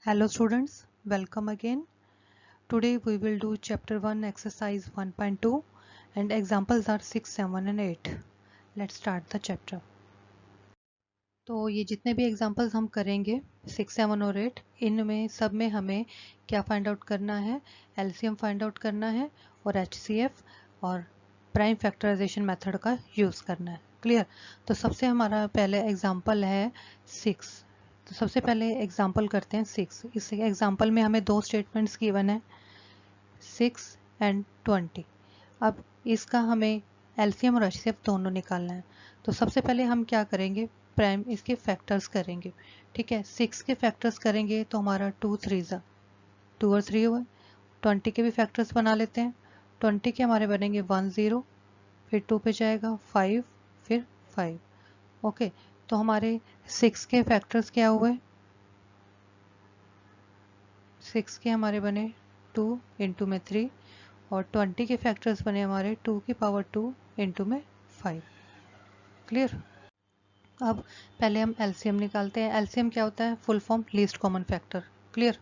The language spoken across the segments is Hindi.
Hello students, welcome again. Today we will do chapter 1 exercise 1.2 and examples are 6, 7 and 8. Let's start the chapter. तो ये जितने भी एग्जाम्पल्स हम करेंगे 6, 7 और 8 इनमें सब में हमें क्या फाइंड आउट करना है, एलसीएम फाइंड आउट करना है और एचसीएफ और प्राइम फैक्टराइजेशन मेथड का यूज़ करना है. क्लियर. तो सबसे हमारा पहले एग्जाम्पल है 6. तो सबसे पहले एग्जाम्पल करते हैं 6. इस एग्जाम्पल में हमें दो स्टेटमेंट्स गिवन है 6 एंड 20. अब इसका हमें एलसीएम और एचसीएफ दोनों निकालना है. तो सबसे पहले हम क्या करेंगे, प्राइम इसके फैक्टर्स करेंगे. ठीक है, 6 के फैक्टर्स करेंगे तो हमारा 2 3 2 और 3 हुआ. 20 के भी फैक्टर्स बना लेते हैं. 20 के हमारे बनेंगे 1 0, फिर 2 पे जाएगा 5, फिर 5. ओके, तो हमारे 6 के फैक्टर्स क्या हुए, 6 के हमारे बने 2 इंटू में 3 और 20 के फैक्टर्स बने हमारे 2 की पावर 2 इंटू में 5. क्लियर. अब पहले हम एलसीएम निकालते हैं. एलसीएम क्या होता है, full form least common factor. Clear.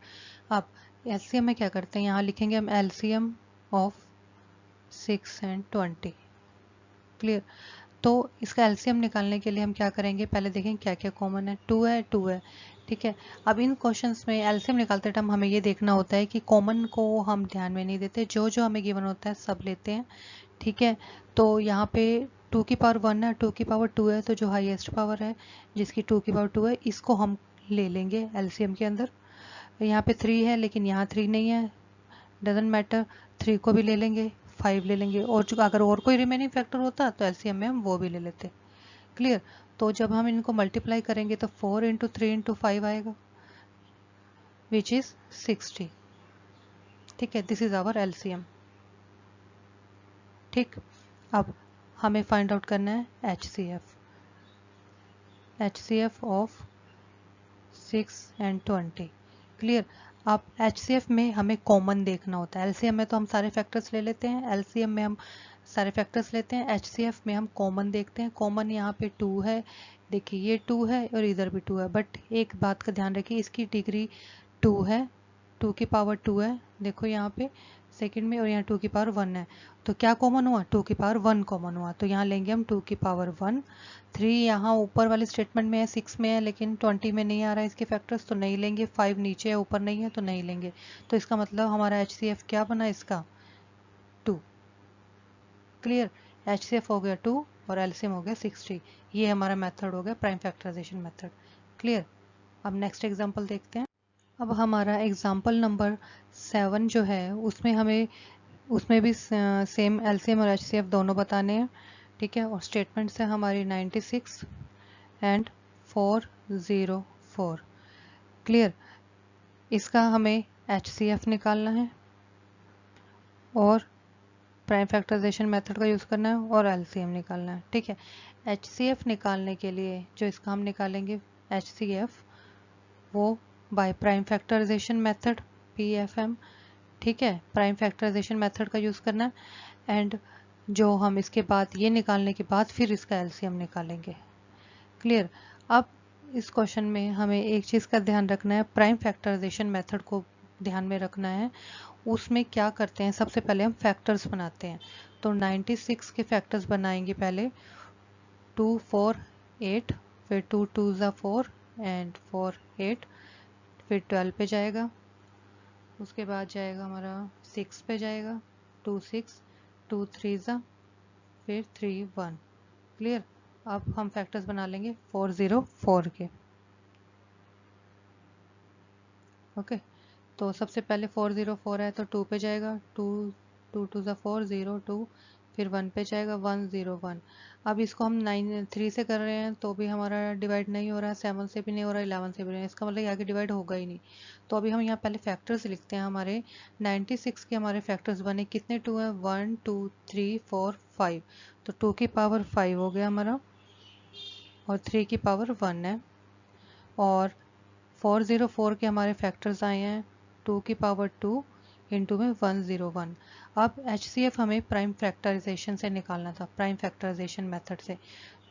अब एलसीएम में क्या करते हैं, यहाँ लिखेंगे हम एलसीएम ऑफ 6 एंड 20. क्लियर. तो इसका एलसीएम निकालने के लिए हम क्या करेंगे, पहले देखें क्या क्या कॉमन है. 2 है, 2 है. ठीक है. अब इन क्वेश्चंस में एलसीएम निकालते टाइम हमें ये देखना होता है कि कॉमन को हम ध्यान में नहीं देते, जो जो हमें गिवन होता है सब लेते हैं. ठीक है. तो यहाँ पे 2 की पावर 1 है, 2 की पावर 2 है, तो जो हाईएस्ट पावर है जिसकी 2 की पावर 2 है इसको हम ले लेंगे एलसीएम के अंदर. यहाँ पे 3 है लेकिन यहाँ 3 नहीं है, डजेंट मैटर, 3 को भी ले लेंगे, 5 ले लेंगे और जो अगर और कोई रिमेनिंग फैक्टर होता तो एलसीएम में हम वो भी ले लेते. क्लियर. तो जब हम इनको मल्टीप्लाई करेंगे तो 4 इंटू 3 इंटू 5 आएगा विच इज 60. ठीक है, दिस इज आवर एलसीएम. ठीक. अब हमें फाइंड आउट करना है HCF. HCF of 6 and 20. Clear. अब एचसीएफ में हमें कॉमन देखना होता है. एलसीएम में तो हम सारे फैक्टर्स ले लेते हैं, एलसीएम में हम सारे फैक्टर्स लेते हैं, एचसीएफ में हम कॉमन देखते हैं. कॉमन यहाँ पे 2 है, देखिए ये 2 है और इधर भी 2 है, बट एक बात का ध्यान रखिए इसकी डिग्री 2 है, 2 की पावर 2 है, देखो यहाँ पे सेकंड में, और यहाँ 2 की पावर 1 है. तो क्या कॉमन हुआ, 2 की पावर 1 कॉमन हुआ, तो यहाँ लेंगे हम 2 की पावर 1. 3 यहाँ ऊपर वाले स्टेटमेंट में है, 6 में है लेकिन 20 में नहीं आ रहा है इसके फैक्टर्स, तो नहीं लेंगे. 5 नीचे है ऊपर नहीं है तो नहीं लेंगे. तो इसका मतलब हमारा एचसीएफ क्या बना इसका, 2. क्लियर. एचसीएफ हो गया 2 और एलसीएम हो गया 60. ये हमारा मेथड हो गया प्राइम फैक्टराइजेशन मेथड. क्लियर. अब नेक्स्ट एग्जांपल देखते हैं. अब हमारा एग्जांपल नंबर 7 जो है उसमें भी सेम एलसीएम और एचसीएफ दोनों बताने हैं. ठीक है. और स्टेटमेंट्स है हमारी 96 एंड 404. क्लियर. इसका हमें एचसीएफ निकालना है और प्राइम फैक्टराइजेशन मेथड का यूज़ करना है और एलसीएम निकालना है. ठीक है. एचसीएफ निकालने के लिए जो इसका हम निकालेंगे एचसीएफ वो by prime factorisation method PFM. ठीक है. प्राइम फैक्टराइजेशन मेथड का यूज़ करना है एंड जो हम इसके बाद ये निकालने के बाद फिर इसका एलसीएम निकालेंगे. क्लियर. अब इस क्वेश्चन में हमें एक चीज़ का ध्यान रखना है, प्राइम फैक्टराइजेशन मेथड को ध्यान में रखना है. उसमें क्या करते हैं, सबसे पहले हम फैक्टर्स बनाते हैं. तो 96 के फैक्टर्स बनाएंगे पहले, 2 4 8, फिर 2 2 4 एंड 4 8, फिर 12 पे जाएगा, उसके बाद जाएगा हमारा 6 पे जाएगा, 2 6, 2 3 फिर 3 1. क्लियर. अब हम फैक्टर्स बना लेंगे 404 के. ओके. तो सबसे पहले 404 है तो 2 पे जाएगा, 2 2 2 4 0 2, फिर 1 पे जाएगा 1 0 1. अब इसको हम 9 3 से कर रहे हैं तो भी हमारा डिवाइड नहीं हो रहा है, 7 से भी नहीं हो रहा है, 11 से भी नहीं. इसका मतलब आगे डिवाइड होगा ही नहीं. तो अभी हम यहाँ पहले फैक्टर्स लिखते हैं. हमारे 96 के हमारे फैक्टर्स बने, कितने 2 है, 1 2 3 4 5. तो 2 की पावर 5 हो गया हमारा और 3 की पावर 1 है. और 404 के हमारे फैक्टर्स आए हैं 2 की पावर 2 इंटू में 101. अब एचसीएफ हमें प्राइम फैक्टराइजेशन से निकालना था, प्राइम फैक्टराइजेशन मेथड से.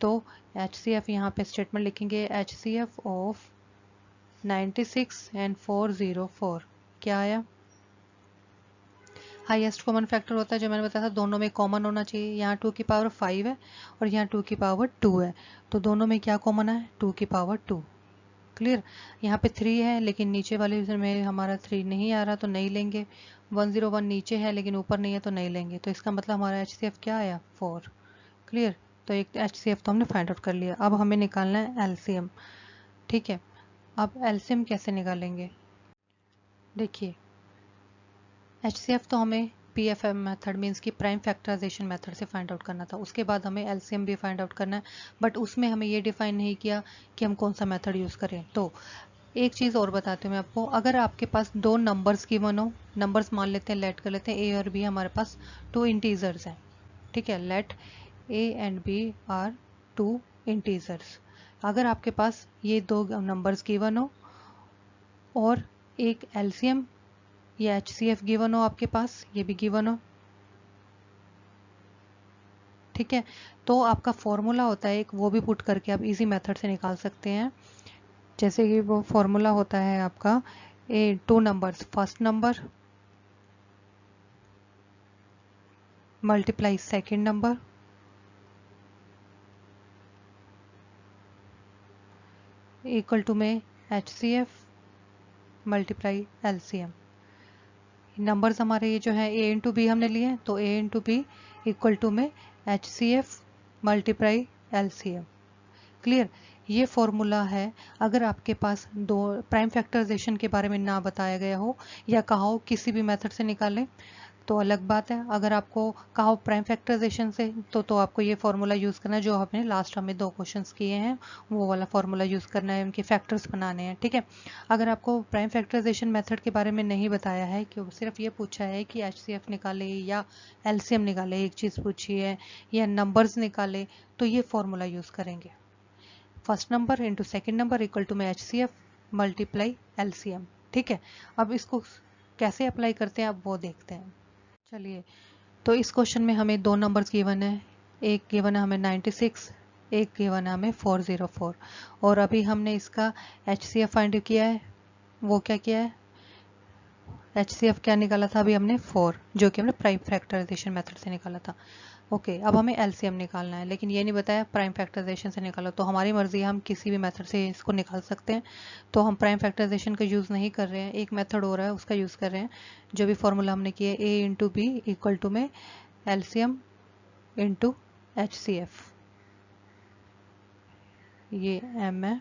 तो एचसीएफ यहाँ पे स्टेटमेंट लिखेंगे एचसीएफ ऑफ 96 एंड 404 क्या आया? हाईएस्ट कॉमन फैक्टर होता है जो मैंने बताया था, दोनों में कॉमन होना चाहिए। यहाँ 2 की पावर 5 है और यहाँ 2 की पावर 2 है, तो दोनों में क्या कॉमन है? 2 की पावर 2। क्लियर? यहाँ पे 3 है लेकिन नीचे वाले में हमारा 3 नहीं आ रहा तो नहीं लेंगे। 101 नीचे है लेकिन ऊपर नहीं है तो नहीं लेंगे, तो इसका मतलब हमारा HCF क्या आया? 4। क्लियर? तो एक HCF तो हमने फाइंड आउट कर लिया। अब हमें निकालना है LCM। ठीक है, अब LCM कैसे निकालेंगे? देखिए, HCF तो हमें PFM मेथड मीन्स की प्राइम फैक्टराइजेशन मेथड से फाइंड आउट करना था, उसके बाद हमें LCM भी फाइंड आउट करना है, बट उसमें हमें ये डिफाइन नहीं किया कि हम कौन सा मेथड यूज़ करें। तो एक चीज़ और बताती हूँ मैं आपको, अगर आपके पास दो नंबर्स गिवन हो, नंबर्स मान लेते हैं, लेट कर लेते हैं A और B, हमारे पास 2 इंटीजर्स हैं। ठीक है, let A and B are 2 integers. अगर आपके पास ये दो नंबर्स गिवन हो और एक LCM या HCF गिवन हो आपके पास, ये भी गिवन हो, ठीक है, तो आपका फॉर्मूला होता है एक, वो भी पुट करके आप इजी मेथड से निकाल सकते हैं। जैसे कि वो फॉर्मूला होता है आपका two numbers, first number multiply second number equal to में HCF मल्टीप्लाई LCM। नंबर्स हमारे ये जो है A इंटू बी हमने लिए, तो A into B equal to में HCF मल्टीप्लाई LCM। क्लियर? ये फॉर्मूला है। अगर आपके पास दो प्राइम फैक्टराइजेशन के बारे में ना बताया गया हो या कहा हो किसी भी मेथड से निकालें तो अलग बात है। अगर आपको कहा हो प्राइम फैक्टराइजेशन से तो आपको ये फॉर्मूला यूज़ करना है जो हमने लास्ट में 2 क्वेश्चंस किए हैं, वो वाला फॉर्मूला यूज़ करना है, उनके फैक्टर्स बनाने हैं। ठीक है, अगर आपको प्राइम फैक्टराइजेशन मेथड के बारे में नहीं बताया है, कि सिर्फ ये पूछा है कि HCF निकाले या LCM निकाले, एक चीज़ पूछी है, या नंबर्स निकाले, तो ये फॉर्मूला यूज़ करेंगे। First number into second number equal to में HCF मल्टीप्लाई LCM। ठीक है, अब इसको कैसे अप्लाई करते हैं अब वो देखते हैं। चलिए, तो इस क्वेश्चन में हमें दो नंबर्स गिवन है, एक गिवन है हमें 96, एक गिवन है हमें 404, और अभी हमने इसका HCF फाइंड किया है। वो क्या किया है? HCF क्या निकाला था अभी हमने? 4, जो कि हमने प्राइम फैक्टराइजेशन मेथड से निकाला था। ओके, अब हमें LCM निकालना है, लेकिन ये नहीं बताया प्राइम फैक्टराइजेशन से निकालो, तो हमारी मर्जी है, हम किसी भी मेथड से इसको निकाल सकते हैं। तो हम प्राइम फैक्टराइजेशन का यूज़ नहीं कर रहे हैं, एक मेथड हो रहा है उसका यूज़ कर रहे हैं। जो भी फॉर्मूला हमने किया A into B equal to में LCM इंटू HCF, ये M है।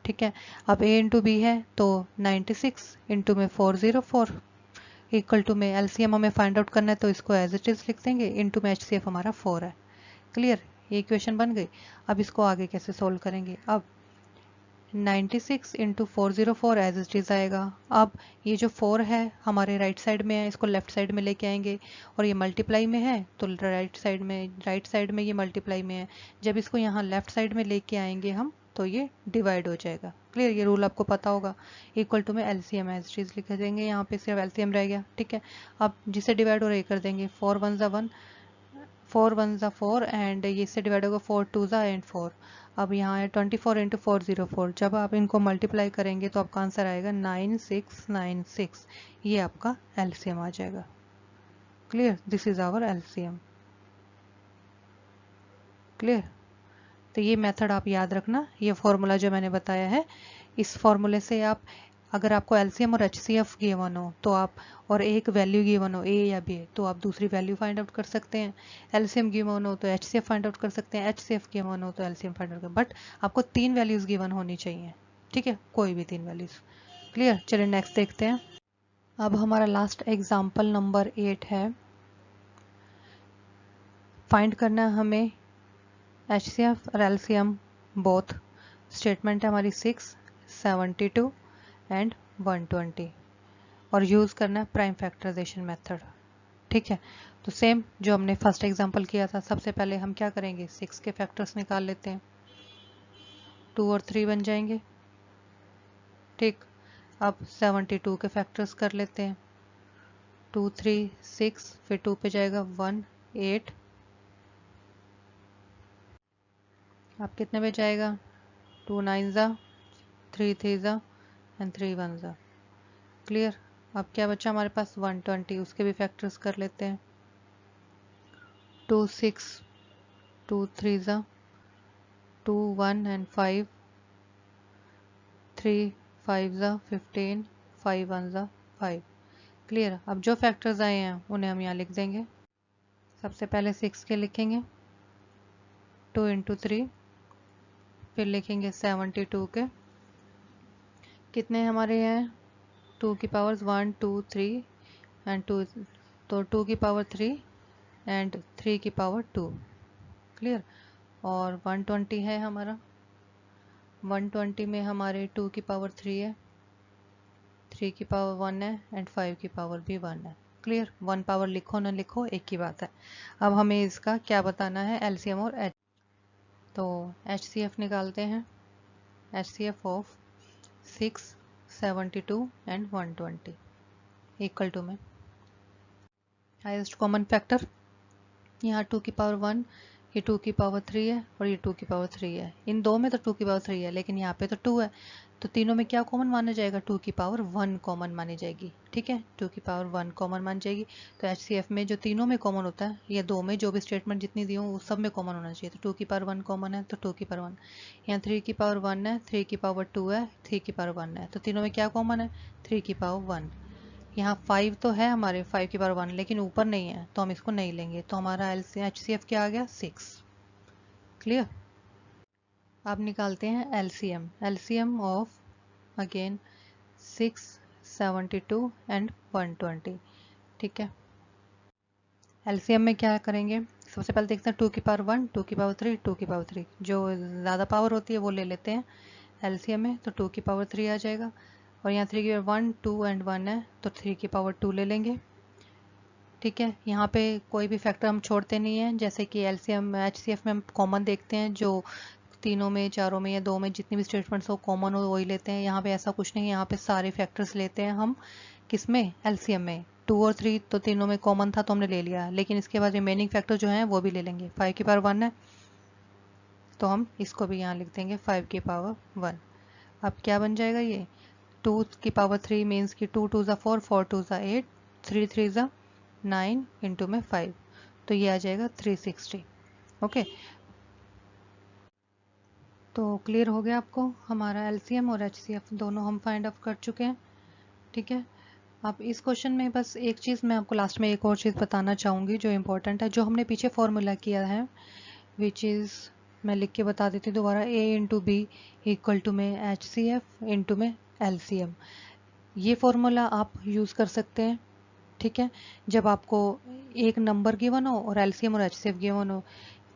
ठीक है, अब A इंटू बी है तो 96 इंटू में 404 इक्वल टू में LCM हमें फाइंड आउट करना है, तो इसको एज इट इज लिख देंगे, इंटू में HCF हमारा 4 है। क्लियर? ये इक्वेशन बन गई। अब इसको आगे कैसे सोल्व करेंगे? अब 96 इंटू 404 एज इट इज आएगा। अब ये जो 4 है हमारे राइट साइड में है, इसको लेफ्ट साइड में लेके आएंगे, और ये मल्टीप्लाई में है तो राइट साइड में ये मल्टीप्लाई में है। जब इसको यहाँ लेफ्ट साइड में लेके आएंगे हम तो ये डिवाइड हो जाएगा। क्लियर? ये रूल आपको पता होगा। इक्वल टू में LCM एज इट इज लिख देंगे, यहाँ पे सिर्फ LCM रह गया। ठीक है, अब जिसे डिवाइड हो रहा है कर देंगे, 4 1 ज़ा 1, 4 1 ज़ा 4, एंड ये इससे डिवाइड होगा 4 2 ज़ा एंड 4। अब यहाँ है 24 इंटू 404, जब आप इनको मल्टीप्लाई करेंगे तो आपका आंसर आएगा 9696। ये आपका LCM आ जाएगा। Clear? This is our LCM। Clear? तो ये मेथड आप याद रखना, ये फॉर्मूला जो मैंने बताया है, इस फॉर्मूले से आप, अगर आपको LCM और HCF गिवन हो तो आप, और एक वैल्यू गिवन हो A या B, तो आप दूसरी वैल्यू फाइंड आउट कर सकते हैं। LCM गिवन हो तो HCF फाइंड आउट कर सकते हैं, HCF गिवन हो तो LCM फाइंड आउट कर, बट आपको 3 वैल्यूज गिवन होनी चाहिए। ठीक है, कोई भी 3 वैल्यूज। क्लियर? चलिए नेक्स्ट देखते हैं। अब हमारा लास्ट एग्जाम्पल नंबर 8 है। फाइंड करना है हमें HCF और LCM बोथ। स्टेटमेंट है हमारी 6, 72 एंड 120, और यूज़ करना है प्राइम फैक्टराइजेशन मेथड। ठीक है, तो सेम जो हमने फर्स्ट एग्जांपल किया था, सबसे पहले हम क्या करेंगे, 6 के फैक्टर्स निकाल लेते हैं, 2 और 3 बन जाएंगे। ठीक, अब 72 के फैक्टर्स कर लेते हैं, 2 3 6, फिर 2 पे जाएगा 1 8, अब कितने पे जाएगा 2 9 ज़ा, 3 3 ज़ा एंड 3 1 ज़ा। क्लियर। अब क्या बचा हमारे पास 120, उसके भी फैक्टर्स कर लेते हैं। 2 6, 2 3 ज़ा, 2 1 एंड 5, 3 5 ज़ा 15, 5 1 ज़ा 5। क्लियर। अब जो फैक्टर्स आए हैं उन्हें हम यहाँ लिख देंगे। सबसे पहले 6 के लिखेंगे 2 इंटू 3, फिर लिखेंगे 72 के कितने हमारे हैं 2 की पावर्स 1 2 3 एंड 2, तो 2 की पावर 3 एंड 3 की पावर 2। क्लियर। और 120 है हमारा, 120 में हमारे 2 की पावर 3 है, 3 की पावर 1 है एंड 5 की पावर भी 1 है। क्लियर। 1 पावर लिखो ना लिखो एक ही बात है। अब हमें इसका क्या बताना है, एलसीएम और एच। तो एचसीएफ निकालते हैं। HCF of 6, 72 and 120 equal to में हाईएस्ट कॉमन फैक्टर, यहाँ 2 की पावर 1, ये 2 की पावर 3 है और ये 2 की पावर 3 है। इन दो में तो 2 की पावर 3 है, लेकिन यहाँ पे तो 2 है, तो तीनों में क्या कॉमन माना जाएगा, 2 की पावर 1 कॉमन मानी जाएगी। ठीक है, 2 की पावर 1 कॉमन मानी जाएगी। तो एचसीएफ में जो तीनों में कॉमन होता है, या दो में जो भी स्टेटमेंट जितनी दी हो वो सब में कॉमन होना चाहिए। तो 2 की पावर 1 कॉमन है, तो 2 की पावर 1। यहाँ 3 की पावर 1 है, 3 की पावर 2 है, 3 की पावर 1 है, तो तीनों में क्या कॉमन है, 3 की पावर 1। यहाँ 5 तो है हमारे, 5 की पावर 1, लेकिन ऊपर नहीं है तो हम इसको नहीं लेंगे। तो हमारा एचसीएफ क्या आ गया, 6। क्लियर। अब निकालते हैं LCM. LCM of again 6, 72 and 120। ठीक है, एलसीएम में क्या करेंगे, सबसे पहले देखते हैं 2 की पावर 1, 2 की पावर 3, 2 की पावर 3, जो ज़्यादा पावर होती है वो ले लेते हैं एलसीएम में। तो 2 की पावर 3 आ जाएगा, और यहाँ 3 की पावर 1 2 एंड 1 है, तो 3 की पावर 2 ले लेंगे। ठीक है, यहाँ पे कोई भी फैक्टर हम छोड़ते नहीं हैं, जैसे कि एलसीएम एचसीएफ में हम कॉमन देखते हैं, जो तीनों में, चारों में या दो में जितनी भी स्टेटमेंट्स हो कॉमन हो वही लेते हैं। यहाँ पे ऐसा कुछ नहीं है, यहाँ पे सारे फैक्टर्स लेते हैं हम। किसमें, एलसीएम में। 2 और 3 तो तीनों में कॉमन था तो हमने ले लिया, लेकिन इसके बाद रिमेनिंग फैक्टर जो हैं वो भी ले लेंगे। 5 की पावर 1 है तो हम इसको भी यहाँ लिख देंगे 5 की पावर 1। अब क्या बन जाएगा ये, 2 की पावर 3 मीन्स कि 2 2 ज़ा 4, 4 2 ज़ा 8, 3 3 ज़ा 9 इंटू में 5, तो ये आ जाएगा 360। ओके, तो क्लियर हो गया आपको, हमारा एलसीएम और एचसीएफ दोनों हम फाइंड आउट कर चुके हैं। ठीक है, अब इस क्वेश्चन में बस एक चीज़ मैं आपको लास्ट में एक और चीज़ बताना चाहूँगी जो इम्पोर्टेंट है, जो हमने पीछे फॉर्मूला किया है, विच इज़, मैं लिख के बता देती हूँ दोबारा, ए इंटू बी इक्वल टू में एच सी एफ इंटू में एल सी एम। ये फॉर्मूला आप यूज़ कर सकते हैं। ठीक है, जब आपको एक नंबर गिवन हो और एलसीएम और एचसीएफ गिवन हो,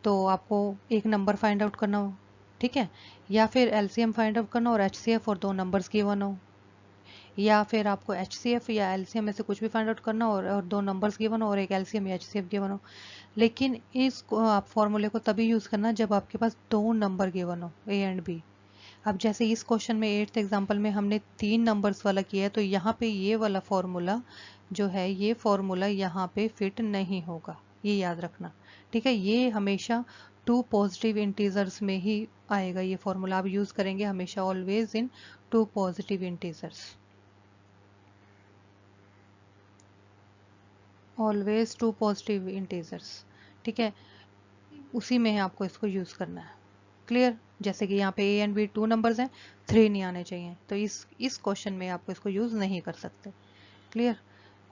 तो आपको एक नंबर फाइंड आउट करना हो, ठीक है, या फिर एलसीएम फाइंड आउट करना और एचसीएफ और दो नंबर्स गिवन हो, या फिर आपको एचसीएफ या एलसीएम में से कुछ भी फाइंड आउट करना हो और दो नंबर्स गिवन हो और एक एलसीएम या एचसीएफ गिवन हो। लेकिन इस आप फॉर्मूले को तभी यूज़ करना जब आपके पास दो नंबर गिवन हो, ए एंड बी। अब जैसे इस क्वेश्चन में 8th एग्जाम्पल में हमने 3 नंबर्स वाला किया है, तो यहाँ पे ये वाला फॉर्मूला जो है, ये फॉर्मूला यहाँ पे फिट नहीं होगा, ये याद रखना। ठीक है, ये हमेशा 2 पॉजिटिव इंटीजर्स में ही आएगा। ये फॉर्मूला आप यूज़ करेंगे हमेशा always in 2 positive integers, always 2 positive integers. ठीक है, उसी में आपको इसको यूज़ करना है। क्लियर। जैसे कि यहाँ पे ए एंड बी 2 नंबर्स हैं, 3 नहीं आने चाहिए, तो इस क्वेश्चन में आपको इसको यूज़ नहीं कर सकते। क्लियर।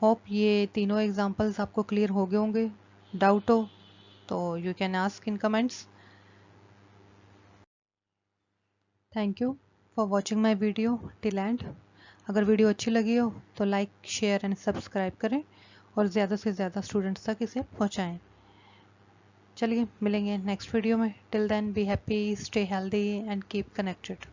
होप ये तीनों एग्जांपल्स आपको क्लियर हो गए होंगे। डाउट हो तो you can ask in comments. Thank you for watching my video till and. अगर वीडियो अच्छी लगी हो तो लाइक, शेयर एंड सब्सक्राइब करें और ज़्यादा से ज़्यादा स्टूडेंट्स तक इसे पहुँचाएँ। चलिए मिलेंगे नेक्स्ट वीडियो में। Till then be happy, stay healthy and keep connected.